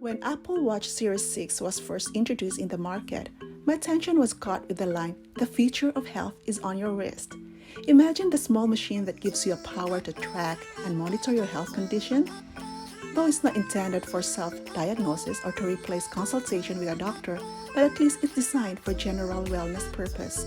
When Apple Watch Series 6 was first introduced in the market, my attention was caught with the line, "The future of health is on your wrist." Imagine the small machine that gives you a power to track and monitor your health condition. Though it's not intended for self-diagnosis or to replace consultation with a doctor, but at least it's designed for general wellness purpose.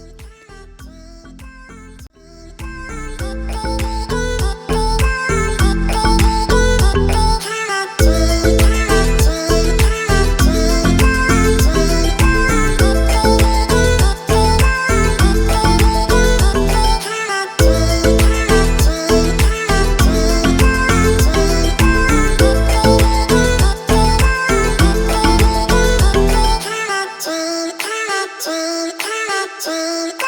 Walkie-talkie.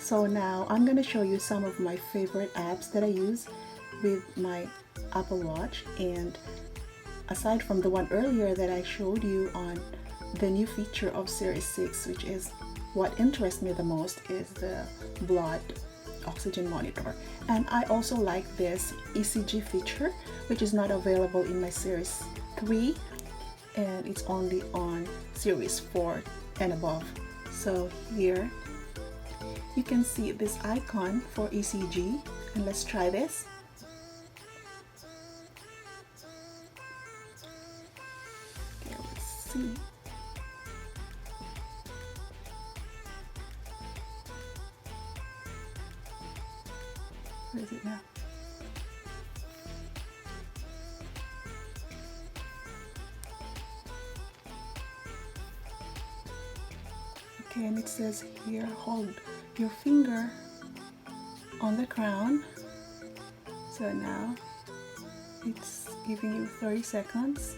So now I'm going to show you some of my favorite apps that I use with my Apple Watch. And aside from the one earlier that I showed you on the new feature of Series 6, which is what interests me the most, is the blood oxygen monitor. And I also like this ECG feature, which is not available in my Series 3, and it's only on Series 4 and above. So here you can see this icon for ECG, and let's try this. Okay, let's see. Where is it now? Okay, and it says here, hold your finger on the crown. So now it's giving you 30 seconds.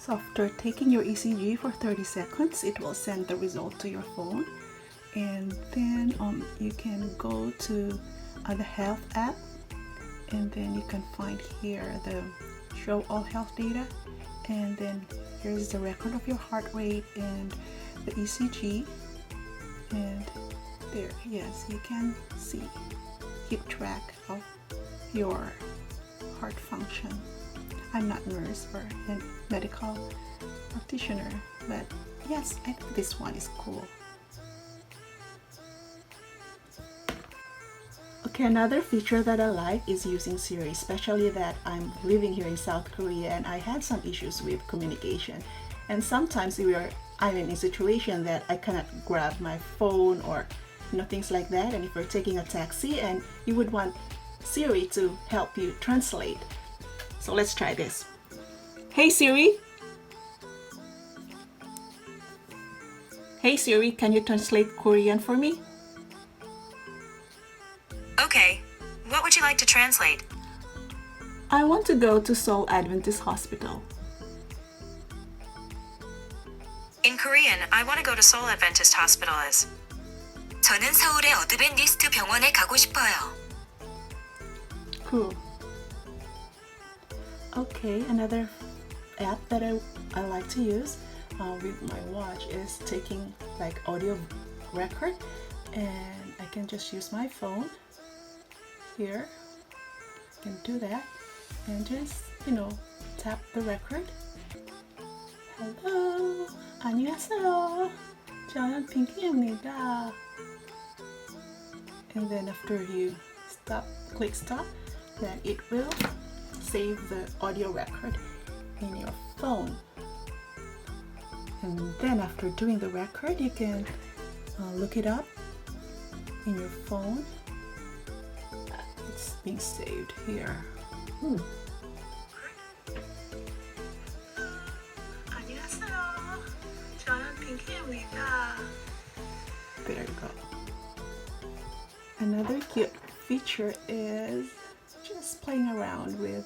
So after taking your ECG for 30 seconds, it will send the result to your phone, and then you can go to the health app, and then you can find here the show all health data, and then here's the record of your heart rate and the ECG, and there, yes, you can see, keep track of your heart function. I'm not a nurse or a medical practitioner, but yes, I think this one is cool. Okay, another feature that I like is using Siri, especially that I'm living here in South Korea and I had some issues with communication. And sometimes I'm in a situation that I cannot grab my phone or things like that. And if you're taking a taxi and you would want Siri to help you translate. So let's try this. Hey Siri. Hey Siri, can you translate Korean for me? Okay. What would you like to translate? I want to go to Seoul Adventist Hospital. In Korean, I want to go to Seoul Adventist Hospital is. 저는 서울의 어드벤티스트 병원에 가고 싶어요. Cool. Okay, another app that I like to use with my watch is taking like audio record, and I can just use my phone here. I can do that and just tap the record. Hello, 안녕하세요. 저는 핑키입니다. And then after you click stop, then it will save the audio record in your phone. And then after doing the record, you can look it up in your phone. It's being saved here. 안녕하세요. 저는 핑키입니다. There you go. Another cute feature is just playing around with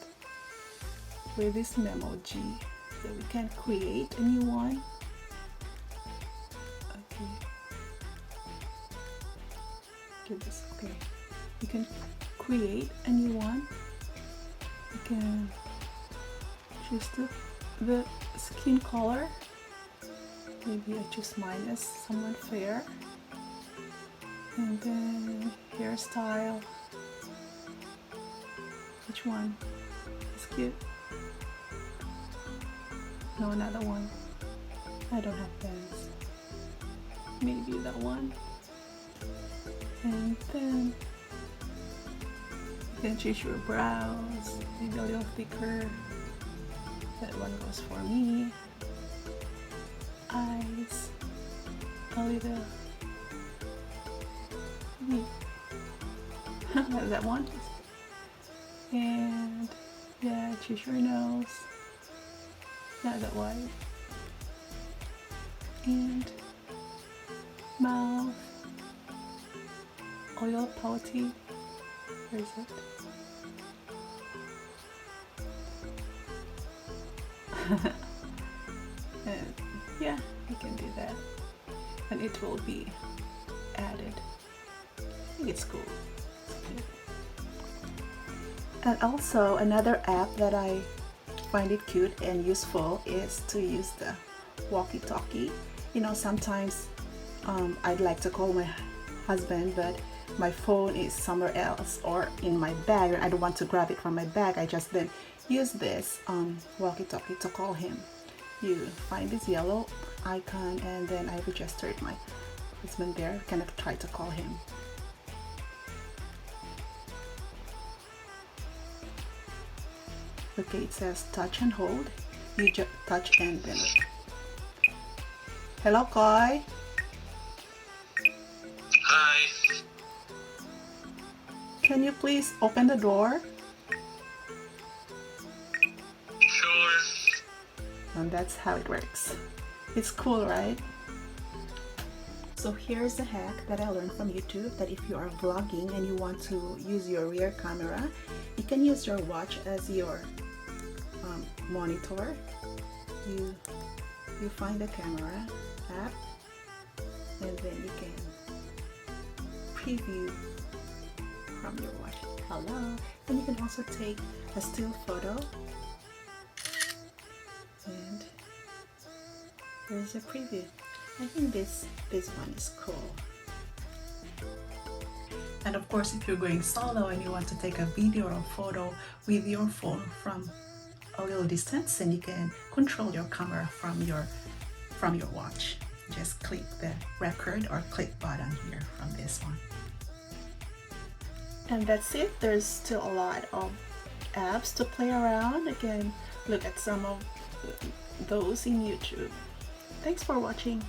this memoji. So we can create a new one. Okay. Give this. Okay. You can create a new one. You can choose the skin color. Maybe I choose mine as someone fair. And then hairstyle. Which one is cute? No, another one. I don't have pens. Maybe that one. And then you You can choose your brows, maybe a little thicker. That one goes for me. Eyes, a little. That one. And yeah, choose your nose. Not that wide. And mouth. Oil pouty. Where is it? And yeah, you can do that. And it will be added. I think it's cool. And also another app that I find it cute and useful is to use the walkie-talkie. You know, sometimes I'd like to call my husband, but my phone is somewhere else or in my bag, and I don't want to grab it from my bag. I just then use this walkie-talkie to call him. You find this yellow icon, and then I registered my husband there. Kind of try to call him. Okay, it says touch and hold. You just touch and then hello, Koi. Hi. Can you please open the door? Sure. And that's how it works. It's cool, right? So here's a hack that I learned from YouTube, that if you are vlogging and you want to use your rear camera, you can use your watch as your monitor. You find the camera app, and then you can preview from your watch. Hello. And you can also take a still photo, and there's a preview. I think this one is cool. And of course, if you're going solo and you want to take a video or photo with your phone from a little distance, and you can control your camera from your watch. Just click the record or click button here from this one. And that's it. There's still a lot of apps to play around. Again, look at some of those in YouTube. Thanks for watching.